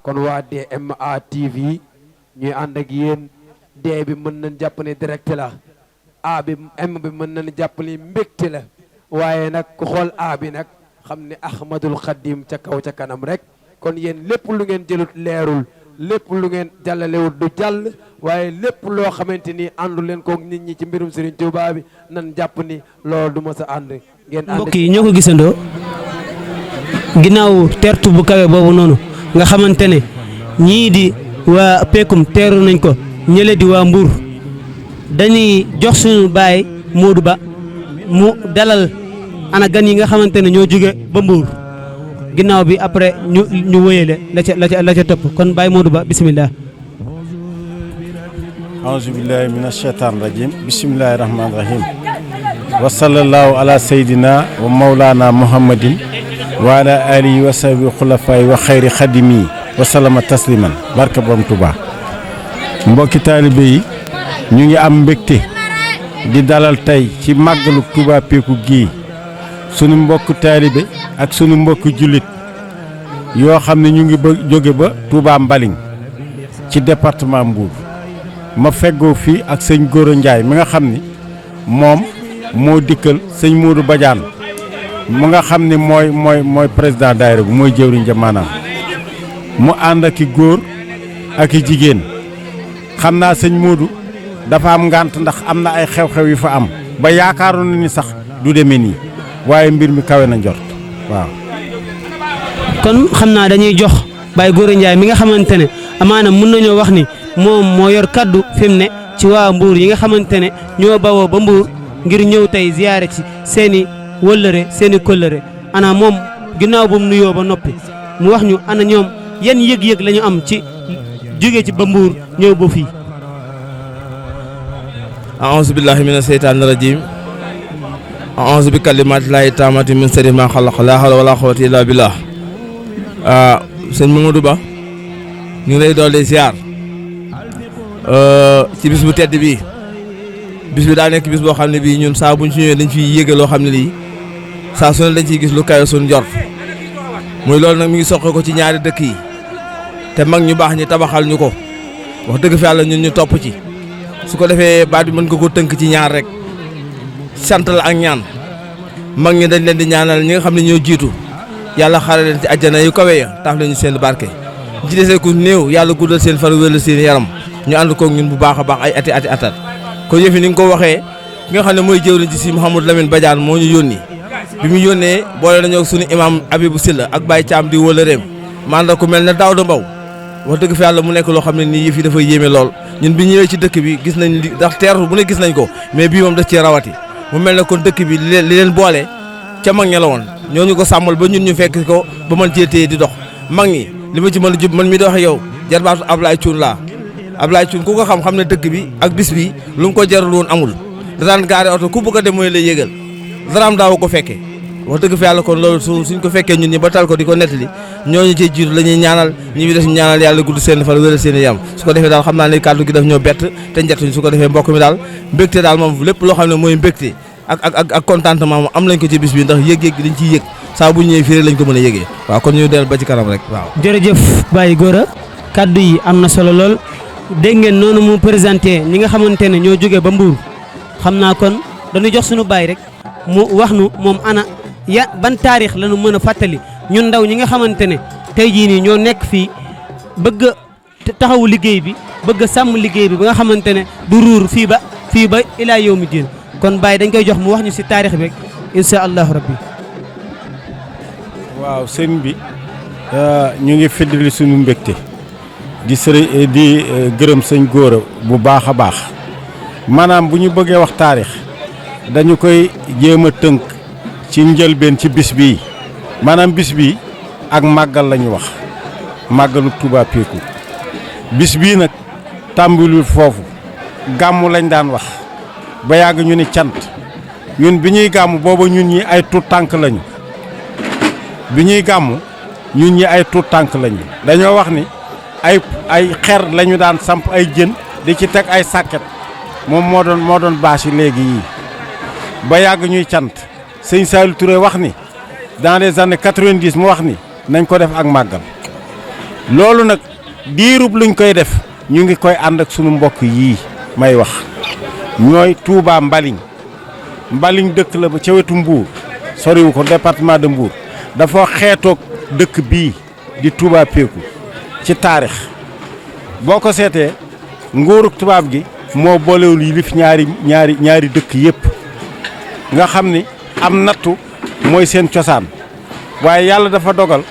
kon waa DMA TV ñuy ànd ak yéen D bi mën nañ jàpp ne direct la A bi M bi mën nañ jàpp ne mbégte la waaye nag ku xool A bi nag xam ne Ahmadul Xadim ca kaw ca kanam rek kon yéen lépp lu ngeen jëlut leerul lépp lu ngeen jàllalewut du jàll waaye lépp loo xamante ni àndu leen ko nit ñi ci mbirum Serigne Touba bi nan jàpp ni loolu du ma sa ànd ngeen ànd mbokk yi ñoo ko gisandoo ginnaaw tertu bu kawe boobu noonu nga xamante ne ñii di waa Pekum teeru nañ ko ñële di waa Mbour dañuy jox suñu baay Modou Ba mu dalal ana gan yi nga xamante ne ñoo jóge ba Mbour ginnaaw bi après ñu wéyale la ca topp kon baay Modou Ba bisimilah. aouzu billahi mina shaytaan rajim bisimilahi rahmaani rahim wa sallallahu ala sayyidina wa mawlana muhammadin wa ala alihi wa sahbihi xulafaay wa xayri xadimi wa salama tasliman barka borom Tuubaa mbokki taalibe yi ñu ngi am mbégte di dalal tey ci màggalu Touba Peku gii sunu mbokk taalibe ak sunu mbokk jullit yoo xam ne ñu ngi jóge ba Touba Mbaling ci département Mbour ma feggoo fii ak sëñ Gora Ndiaye mi nga xam ni moom moo dikkal sëñ Modou Badiane mu nga xam ni mooy président daayira bu mooy jëwriñ ja maanaam mu ànd ak i góor ak i jigéen xam naa sëñ Modou dafa am ngànt ndax am na ay xew-xew yu fa am ba yaakaaroon na ni sax du demee nii waaye mbir mi kawe na njort waaw. kon xam naa dañuy jox Baye Gora Ndiaye mi nga xamante ne amaana mën nañoo wax ni moom moo yor kaddu fi mu ne ci waa Mbour yi nga xamante ne ñoo bawoo ba Mbour ngir ñëw tey ziyaare ci seeni wëllëre seeni kóllëre ana moom ginnaaw bu mu nuyoo ba noppi mu wax ñu ana ñoom yan yëg-yëg la ñu am ci jóge ci ba Mbour ñëw ba fii. a'uuzu billahi mina seytaani rajiim a'uuzu bi kalimaatillaahi taammaati min sharri maa xalaq laa hawla wa laa quwwata illaa billaah. sëñ Mamadou Ba ñu ngi lay dolli ziar ci bis bu tedd bii bis bi daa nekk bis boo xam ne bii ñun saa buñ ci ñëwee dañ fiy yéege loo xam ne lii saa su ne dañ ciy gis lu kayo suñ njort muy loolu nag mi ngi soqe ko ci ñaari dëkk yi te mag ñu baax ñi tabaxal ñu ko wax dëgg fi yàlla ñun ñu topp ci su ko defee baat bi mën nga ko tënk ci ñaar rek sant la ak ñaan mag ñi dañ leen di ñaanal ñi nga xam ne ñoo jiitu yàlla xare leen ci àjjana yu kawe ya taaf leen ñu seen barke ci desee ku néew yàlla guddal seen fan wéral seen yaram ñu ànd koog ñun bu baax a baax ay ati atat kon yëf yi ni nga ko waxee ki nga xam ne mooy jëwriñ ci si Mouhamadou Lamine Badiane moo ñu yónni bi mu yónnee boole nañoo ak suñu imam Abibou Sylla ak Baye Thiam di wëlëreem maanaam ku mel ne Daouda Mbow wax dëgg fi yàlla mu nekk loo xam ne nii yëf yi dafay yéeme lool ñun bi ñëwee ci dëkk bi gis nañ li ndax teertu bu ne gis nañ ko mais bii moom daf cee rawati mu mel ne kon dëkk bi li leen boole ca mag ña la woon ñooñu ko sàmmal ba ñun ñu fekk ko ba mën cee téye di dox mag ñi li ma ci mën a jub man mi di wax yow jarbaatu Ablaye Thioune laa Ablaye Thioune ku ko xam ne dëkk bi ak bis bi lu mu ko jarul woon amul da daan gaare oto ku bëgg a dem mooy lay yégal daraam daaw ko fekkee wax dëgg fa yàlla kon loolu suñ ko fekkee ñun ñi ba tal ko di ko nettali ñooñu cee jiitu la ñuy ñaanal ñi fi des ñu ñaanal yàlla gudd seen fan wéral seen yam su ko defee daal xam naa ne kàddu gi daf ñoo bett te njëttuñ su ko defee mbokk mi daal mbégte daal moom lépp loo xam ne mooy mbégte ak contentement am lañ ko ci bis bi ndax yëg-yëg gi dañ ciy yëg saa bu ñëwee fii lañ ko mën a yëgee waaw kon ñu del ba ci kanam rek waaw. jërëjëf Baye Gora kaddu yi am na solo lool dégg ngeen noonu mu présenté ñi nga xamante ne ñoo jógee ba Mbour xam naa kon dañuy jox suñu baay rek mu wax nu moom ana ban taarix la ñu mën a fàttali ñun ndaw ñi nga xamante ne tey jii nii ñoo nekk fii bëgg a taxawu liggéey bi bëgg a sàmm liggéey bi ba nga xamante ne du ruur fii ba ilaa yawmi diin kon Baye dañ koy jox mu wax ñu si taarix bi rek incha allahu rabbi. waaw sëñ bi ñu ngi feddali suñu mbégte di gërëm sëñ Gora bu baax a baax maanaam bu ñu bëggee wax taarix dañu koy jéem a tënk ci njëlbeen ci bis bii maanaam bis bii ak màggal la ñu wax màggalu Touba Peku bis bii nag tàmbalul foofu gàmmu lañ daan wax ba yàgg ñu ni cant ñun bi ñuy gàmmu booba ñun ñi ay tuut tànk lañu bi ñuy gàmmu ñun ñi ay tuut tànk lañu dañoo wax ni ay xer lañu daan samp ay jën di ci teg ay sàkket moom moo doon bâche yi léegi yii ba yàgg ñuy cant sëñ Saliou Touré wax ni dans les années 90 mu wax ni nañ ko def ak màggal loolu nag diirub luñ koy def ñu ngi koy ànd ak sunu mbokk yii may wax ñooy Touba Mbaliñ dëkk la ba ca wetu Mbour soriwu ko département de Mbour dafa xeetoog dëkk bii di Touba Pékou ci taarix boo ko seetee nguurug tubaab gi moo boolewul yi lif ñaari dëkk yëpp nga xam ni am nattu mooy seen cosaan waaye yàlla dafa dogal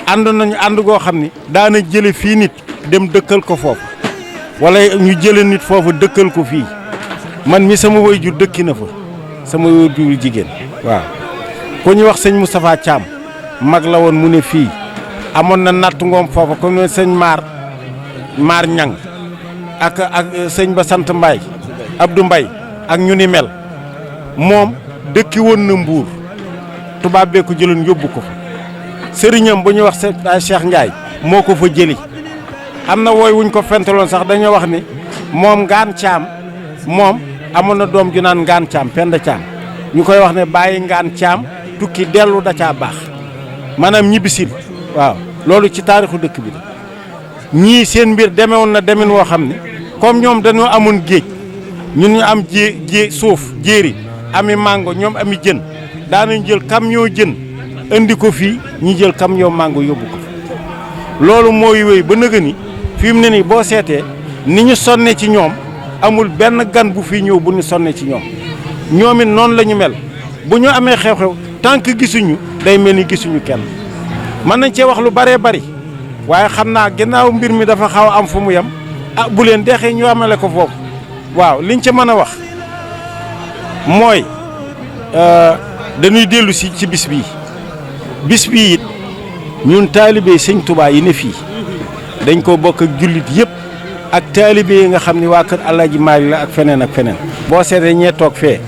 ànd nañu ànd goo xam ni daana jële fii nit dem dëkkal ko foofu wala ñu jële nit foofu dëkkal ko fii man mi sama waajur dëkki na fa sama waajur jigéen waaw ku ñu wax sëñ Moustapha Thiam mag la woon mu ne fii amoon na natt ngoom foofa comme ne sëñ maar ñang ak sëñ ba sant Mbaye Abdou Mbaye ak ñu ni mel moom dëkki woon na Mbuur tubaab bee ko jëloon yóbbu ko fa sëriñam bu ñuy wax Cheikh Ndiaye moo ko fa jëli am na wooy wuñ ko fentaloon sax dañoo wax ni moom ngaan caam moom amoon na doom ju naan ngaan caam penda caam ñu koy wax ne bàyyi ngaan caam tukki dellu da caa baax maanaam ñibbisil waaw loolu ci taarixu dëkk bi la ñii seen mbir demewoon na demin woo xam ne comme ñoom dañoo amoon géej ñun ñu am suuf jéeri ami mango ñoom ami jën daanañ jël camion jën indi ko fii ñi jël camion mango yóbbu ko loolu mooy wéy ba nëga ni fi mu ne nii boo seetee ni ñu sonne ci ñoom amul benn gan bu fii ñëw bu ñu sonne ci ñoom ñoom it noonu la ñu mel bu ñu amee xew-xew tant que gisuñu day mel ni gisuñu kenn mën nañ cee wax lu bëree bëri waaye xam naa ginnaaw mbir mi dafa xaw a am fu mu yem ah bu leen deexee ñu amale ko foofu waaw liñ ci mën a wax mooy dañuy dellu si ci bis bii it ñun taalibe sëñ Touba yi ne fii dañ ko bokk ak jullit yëpp ak taalibe yi nga xam ne waa kër Alaaji Maalik la ak feneen. boo seetee ñee toog fee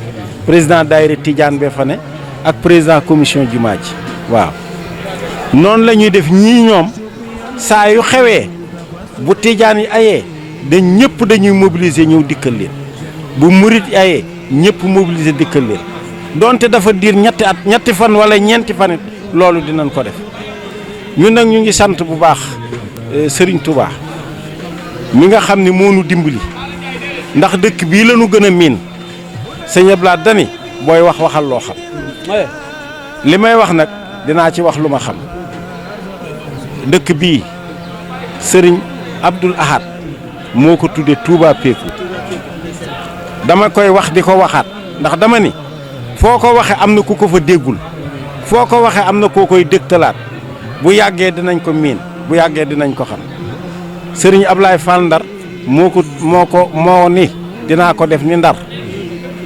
président daayira Tidiane be fa ne ak président commission jumaa ji waaw noonu la ñuy def ñii ñoom saa yu xewee bu Tidiane yi ayee ñëpp dañuy mobiliser ñëw dikkal leen bu murit yi ayee ñëpp mobiliser dikkal leen donte dafa diir ñetti fan wala ñeenti fan it loolu dinañ ko def ñun nag ñu ngi sant bu baax Serigne Touba mi nga xam ne moo nu dimbali ndax dëkk bii la ñu gën a miin sëñ Abdoulaye dani booy waxal loo xam li may wax nag dinaa ci wax lu ma xam dëkk bii Serigne Abdoul Ahad moo ko tudde Touba Pékou dama koy wax di ko waxaat ndax dama ni foo ko waxe am na ku ko fa déggul foo ko waxe am na koo koy dégtalaat bu yàggee dinañ ko miin bu yàggee dinañ ko xam Serigne Ablaye Fall Ndar moo ni dinaa ko def ni Ndar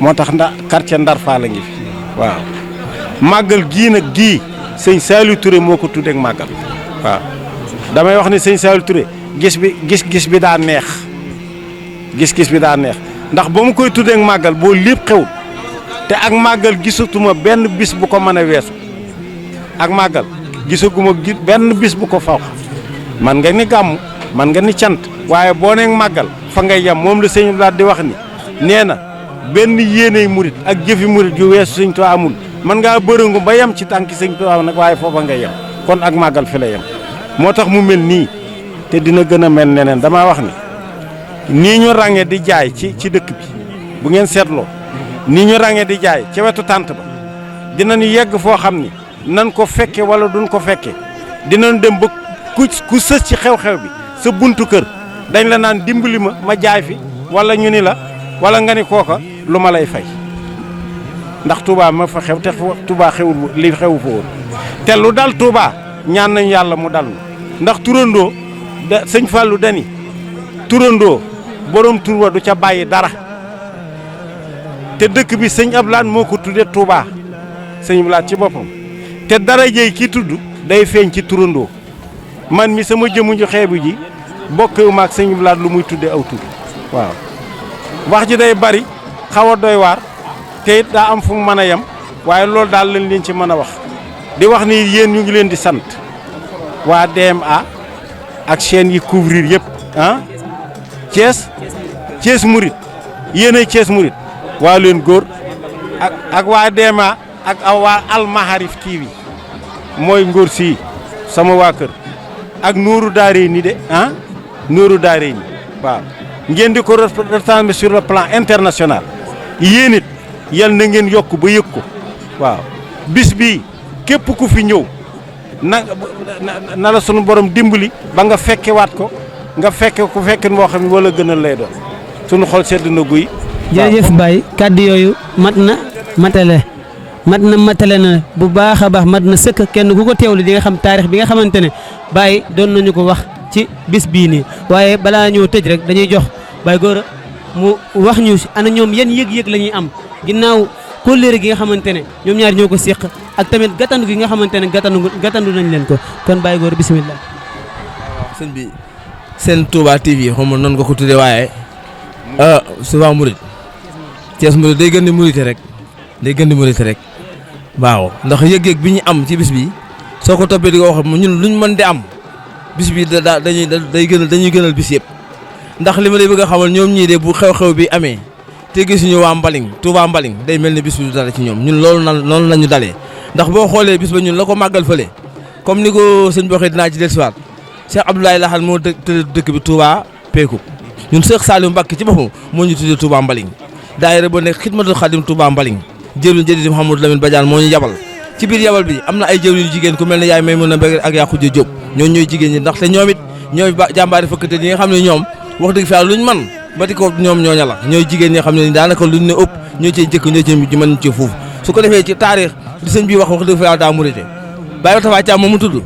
moo tax quartier Ndar Fall la ngi fi waaw màggal gii nag sëñ Saliou Touré moo ko tuddeek màggal waaw damay wax ni sëñ Saliou Touré gis-gis bi daa neex gis-gis bi daa neex ndax ba mu koy tuddeek màggal boo lépp xewul te ak màggal gisatuma benn bis bu ko mën a weesu ak màggal gisaguma benn bis bu ko faw man nga ni gàmm man nga ni cant waaye boo neeg màggal fa ngay yem moom la sëñ Abdoulaye di wax ni nee na benn yéeney murit ak jëfi murit yu weesu sëñ Tuubaa amul man ngaa bërëngu ba yem ci tànki sëñ Tuubaa nag waaye foofa ngay yem kon ak màggal fi la yem moo tax mu mel nii te dina gën a mel neneen damaa wax ni nii ñu ràññee di jaay ci dëkk bi bu ngeen seetloo nii ñu ràññee di jaay ci wetu tànt ba dinañu yegg foo xam ni nan ko fekke wala duñ ko fekke dinañ dem ba ku sës ci xew-xew bi sa buntu kër dañ la naan dimbali ma jaay fi wala ñu ni la wala nga ni kooka lu ma lay fay ndax Touba ma fa xew te Touba xewul li xewu fa woon te lu dal Touba ñaan nañu yàlla mu dal ndax turandoo sëñ Fallou dani turandoo borom tur wa du ca bàyyi dara te dëkk bi sëñ Abdoulaye moo ko tudde Touba sëñ Abdoulaye ci boppam te dara jëy ki tudd day feeñ ci turandoo man mi sama jëmu ju xeebu ji bokkewu maag sëñ Abdoulaye lu muy tudde aw tur waaw wax ji day bari xaw a doy waar te it daa am fu mu mën a yem waaye loolu daal lañ leen ci mën a wax di wax ni yéen ñu ngi leen di sant waa DMA ak chaîne yi couvrir yëpp ah Thiès Mouride yéenay Thiès Mouride waa leen góor ak waa DMA ak waa Al Maharif TV mooy ngóor sii sama waa kër ak Nuuru Daarayni de ah Nuuru Daarayni waaw ngeen di ko retrouver sur le plan international yéen it yal na ngeen yokk ba yëg ko waaw bis bii képp ku fi ñëw na la sunu borom dimbali ba nga fekkewaat ko nga fekke ku fekken moo xam ne wala gënal lay doon sunu xol sedd na guy. jërëjëf Baye kàddu yooyu mat na matale na bu baax a baax mat na sëkk kenn ku ko teewlu di nga xam taarix bi nga xamante ne Baye doon nañu ko wax ci bis bii nii waaye balaa ñoo tëj rek dañuy jox Baye Gora mu wax ñu ana ñoom yan yëg-yëg la ñuy am ginnaaw kóllëre gi nga xamante ne ñoom ñaar ñoo ko séq ak tamit gàttandu gi nga xamante ne gàttandu nañ leen ko kon Baye Gora bisimilah. waaw sëñ bi seen Touba TV xaw ma noonu nga ko tuddee waaye souvent murit Thiès murit day gën di murite rek waaw ndax yëg-yëg bi ñu am ci bis bi soo ko toppee di ko wax ñun luñ mën di am bis bi dañuy gënal bis yëpp ndax li ma lay bëgg a xamal ñoom ñii de bu xew-xew bi amee te gisuñu waa Mbaling Touba Mbaling day mel ni bis bi du dale ci ñoom ñun loolu lañu dalee ndax boo xoolee bis ba ñun la ko màggal fële comme ni ko sëñ bi waxee dinaa ci dellusiwaat Cheikh Abdoulaye Lahad moo dëkk bi Touba Peku ñun Cheikh Saliou Mbacké ci boppam moo ñu tuddee Touba Mbaling daayira ba nekk Xidmatul Xadim Touba Mbaling jëwriñ jëdi Mouhamadou Lamine Badiane moo ñu yabal ci biir yabal bi am na ay jëwriñ yu jigéen ku mel ne yaay Maymuna Mbeg ak yaa Xujja Jóob ñooy jigéen ñi ndaxte ñoom it ñooy jàmbaari fëkkate yi nga xam ne ñoom wax dëgg fi yàlla luñ man ba di ko ñoom ñooña la ñooy jigéen ñi xam ne daanaka luñ ne ëpp ñoo cee jëkk ñoo cee mujj mën ci foofu su ko defee ci taarix di sëñ bi wax dëgg fa yàlla daa murite Baye Tafa Thiam moom mu tudd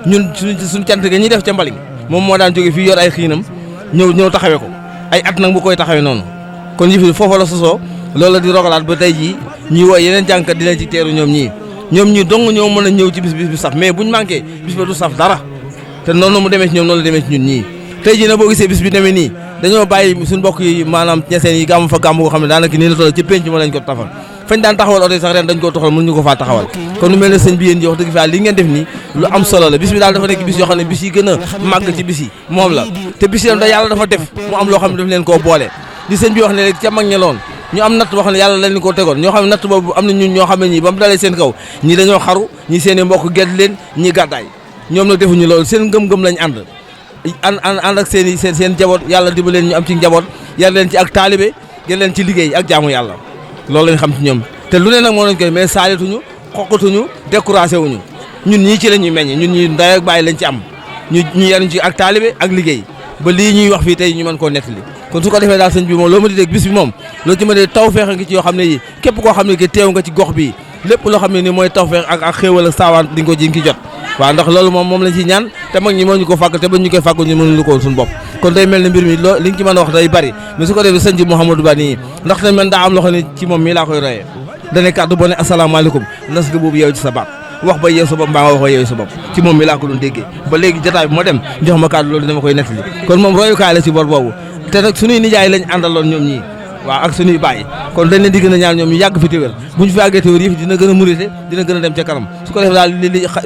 ñun suñu cant ga ñuy def ca Mbaling moom moo daan jóge fii yor ay xiinam ñëw taxawee ko ay at nag bu koy taxawee noonu kon yëf yi foofa la sosoo loolu la di rogalaat ba tey jii ñuy woo yeneen jàngkat di leen ci teeru ñoom ñii dong ñoo mën a ñëw ci bis bi saf mais buñ manqué bis ba du saf dara te noonu mu demee ci ñoom noonu la demee ci ñun ñii tey jii nag boo gisee bis bi demee nii dañoo bàyyi suñu mbokk yi maanaam ñeseen yi gàmm fa gàmm goo xam ne daanaka nii la toll ci penc ma lañ ko tafal fañ daan taxawal oto yi sax ren dañ koo toxal mënuñu ko faa taxawal kon lu mel ne sëñ bi yéen ji wax dëgg fa li ngeen def nii lu am solo la bis bi daal dafa nekk bis yoo xam ne bis yi gën a màgg ci bis yi moom la te bis yi da yàlla dafa def mu am loo xam ne daf leen koo boole li sëñ bi wax ne rek ca mag ña loon ñu am natt boo xam ne yàlla lañ ko tegoon ñoo xam ne natt boobu am na ñun ñoo xam ne ñii ba mu dalee seen kaw ñii dañoo xaru ñii seen i mbokk gedd leen ñii gàddaay ñoom nag defuñu loolu seen ngëm-ngëm lañ ànd ak seen jaboot yàlla dimbali leen ñu am ci njaboot yar leen ci ak taalibe yar leen ci liggéey ak jaamu yàlla loolu lañ xam ci ñoom te lu ne nag moo lañ koy mais saalituñu xoqatuñu découragé wuñu ñun ñii ci la ñuy meññ ñun ñii ndey ak bàyyi lañ ci am ñu yaruñ ci ak taalibe ak liggéey ba lii ñuy wax fii tey ñu mën koo nettali kon su ko defee daal sëñ bi moom loo ma di dégg bis bi moom loo ci ma dee tawfeex ngi ci yoo xam ne yi képp koo xam ne ki teew nga ci gox bi lépp loo xam ne ni mooy tawfeex ak xéewal ak saawaan di nga ko ji ngi jot waaw ndax loolu moom lañ ci ñaan te mag ñi moo ñu ko fàgg te ba ñu koy fàggu ñu mënuñu ko suñu bopp kon day mel ne mbir mi li nga ci mën a wax day bari mais su ko defee sëñ bi Mouhamadou Ba nii ndax tamit man daa am loo xam ne ci moom mii laa koy royee dane kàddu boo ne asalaamaaleykum nas nga boobu yow ci sa baat wax ba yeew sa bopp mbaa nga wax ba yeew sa bopp ci moom mi laa ko doon déggee ba léegi jotaay bi moo dem jox ma kàddu loolu dama koy nettali kon moom royukaay la ci bor boobu te nag suñuy nijaay lañ àndaloon ñoom ñii waaw ak suñuy bàyyi kon dañ leen di gën a ñaan ñoom ñu yàgg fi téwér bu ñu fi yàggee téwér yëf dina gën a murite dina gën a dem ca kanam su ko defee daal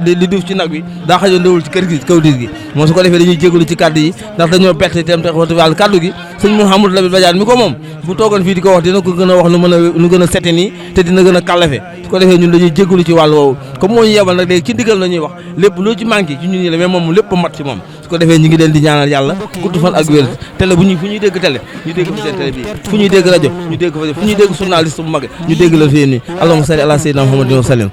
li duuf ci nag bi daa xajoon ndewul ci kër gi kaw diis gi moom su ko defee dañuy jégalu ci kàddu yi ndax dañoo bett itam te waxtu yàlla kàddu gi sëñ Mouhamadou Lamine Badiane mi ko moom bu toogoon fii di ko wax dina ko gën a wax nu gën a sete nii te dina gën a kàllafe su ko defee ñun dañuy jégalu ci wàllu woowu comme moo ñu yebal nag léegi ci ndigal la ñuy wax lépp loo ci manqué ci ñun ñi la mais moom lépp mat ci moom su ko defee ñu ngi leen di ñaanal yàlla gudd fan ak wér télé fu ñuy dégg télé ñu dégg fi seen télé bi fu ñuy dégg rajo ñu dégg fa fu ñuy dégg journaliste bu mag ñu dégg la fii nii allahumma salli ala sayyidina Muhammadin wa sallam